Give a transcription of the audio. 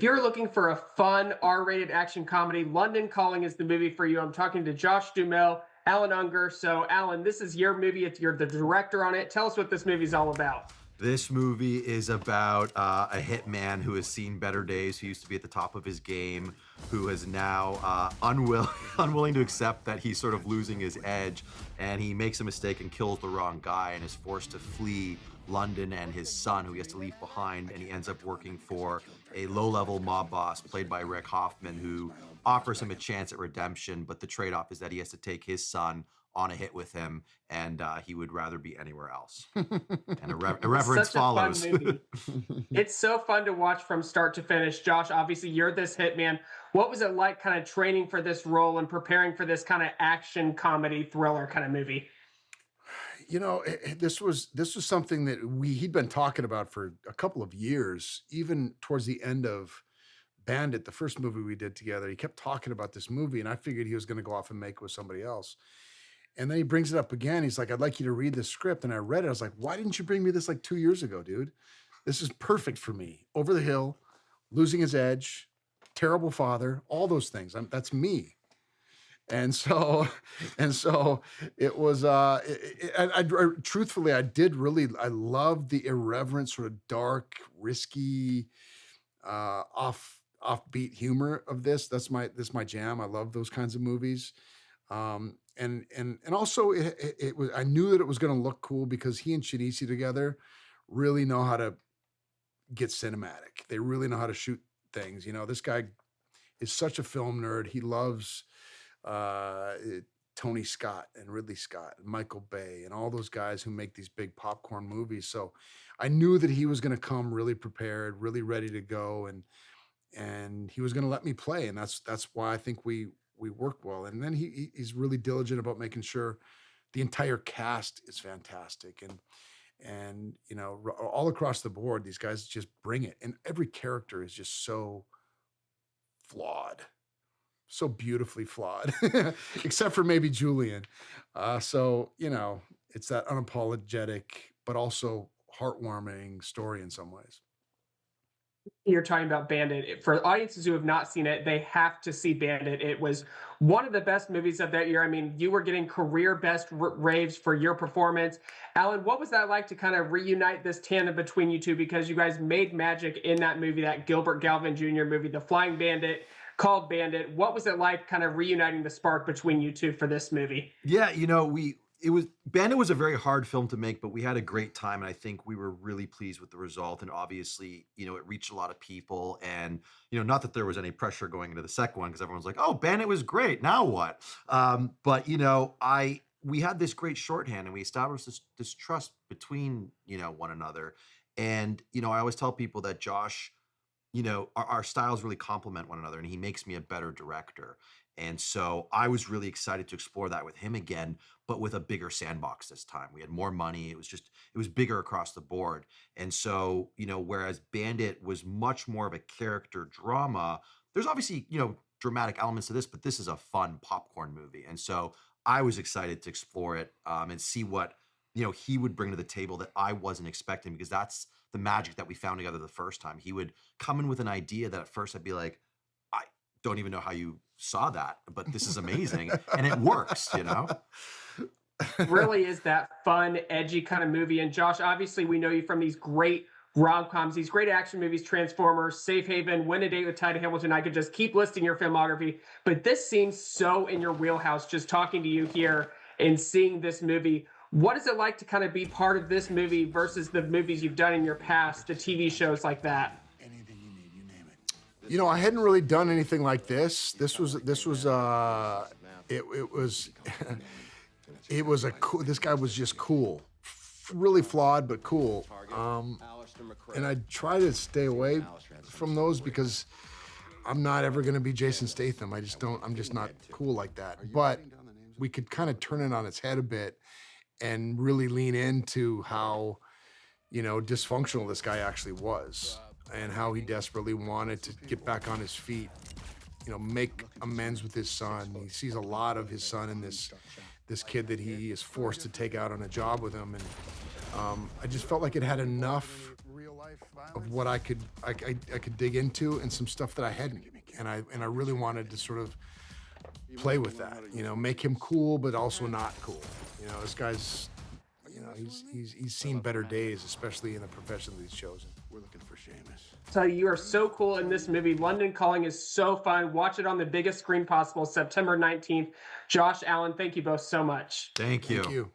If you're looking for a fun R-rated action comedy, London Calling is the movie for you. I'm talking to Josh Duhamel, Alan Unger. So, Alan, this is your movie. You're the director on it. Tell us what this movie's all about. This movie is about a hitman who has seen better days, who used to be at the top of his game, who is now unwilling to accept that he's sort of losing his edge, and he makes a mistake and kills the wrong guy and is forced to flee London and his son, who he has to leave behind, and he ends up working for a low-level mob boss played by Hoffman, who offers him a chance at redemption, but the trade-off is that he has to take his son on a hit with him, and he would rather be anywhere else. And irreverence follows. It's so fun to watch from start to finish. Josh, obviously you're this hitman. What was it like kind of training for this role and preparing for this kind of action comedy thriller kind of movie? You know, this was something that he'd been talking about for a couple of years, even towards the end of Bandit, the first movie we did together. He kept talking about this movie, and I figured he was going to go off and make it with somebody else. And then he brings it up again. He's like, I'd like you to read this script. And I read it. I was like, why didn't you bring me this like 2 years ago, dude? This is perfect for me. Over the hill, losing his edge, terrible father, all those things. That's me. And so it was, truthfully, I loved the irreverent, sort of dark, risky, offbeat humor of this. This is my jam. I love those kinds of movies. And also it was, I knew that it was going to look cool because he and Chinisi together really know how to get cinematic. They really know how to shoot things. You know, this guy is such a film nerd. He loves Tony Scott and Ridley Scott and Michael Bay and all those guys who make these big popcorn movies. So I knew that he was going to come really prepared, really ready to go, and he was going to let me play. And that's why I think we work well. And then he's really diligent about making sure the entire cast is fantastic. And you know, all across the board, these guys just bring it. And every character is just so flawed, so beautifully flawed, except for maybe Julian. So, you know, it's that unapologetic, but also heartwarming story in some ways. You're talking about Bandit. For audiences who have not seen it, they have to see Bandit. It was one of the best movies of that year. I mean, you were getting career best raves for your performance. Alan, what was that like to kind of reunite this tandem between you two? Because you guys made magic in that movie, that Gilbert Galvin Jr. movie, The Flying Bandit, called Bandit. What was it like kind of reuniting the spark between you two for this movie? Yeah, you know, Bandit was a very hard film to make, but we had a great time, and I think we were really pleased with the result. And obviously, you know, it reached a lot of people, and you know, not that there was any pressure going into the second one because everyone's like, "Oh, Bandit was great. Now what?" But you know, we had this great shorthand, and we established this trust between one another. And you know, I always tell people that Josh, you know, our styles really complement one another, and he makes me a better director. And so I was really excited to explore that with him again, but with a bigger sandbox this time. We had more money. It was bigger across the board. And so, you know, whereas Bandit was much more of a character drama, there's obviously, you know, dramatic elements to this, but this is a fun popcorn movie. And so I was excited to explore it and see what, you know, he would bring to the table that I wasn't expecting, because that's the magic that we found together the first time. He would come in with an idea that at first I'd be like, I don't even know how you saw that, but this is amazing. And it works, you know? Really is that fun, edgy kind of movie. And Josh, obviously we know you from these great rom-coms, these great action movies, Transformers, Safe Haven, Win a Date with Ty Hamilton. I could just keep listing your filmography, but this seems so in your wheelhouse, just talking to you here and seeing this movie. What is it like to kind of be part of this movie versus the movies you've done in your past, the TV shows like that? You know, I hadn't really done anything like this. This was this guy was just cool, really flawed, but cool. And I try to stay away from those because I'm not ever going to be Jason Statham. I'm just not cool like that. But we could kind of turn it on its head a bit and really lean into how, you know, dysfunctional this guy actually was, and how he desperately wanted to get back on his feet, you know, make amends with his son. He sees a lot of his son in this kid that he is forced to take out on a job with him. And I just felt like it had enough of what I could dig into, and some stuff that I hadn't, and I really wanted to sort of play with that, you know, make him cool but also not cool. You know, this guy's, you know, he's seen better days, especially in the profession that he's chosen. We're looking for Seamus. So you are so cool in this movie. London Calling is so fun. Watch it on the biggest screen possible, September 19th. Josh, Allen, thank you both so much. Thank you. Thank you.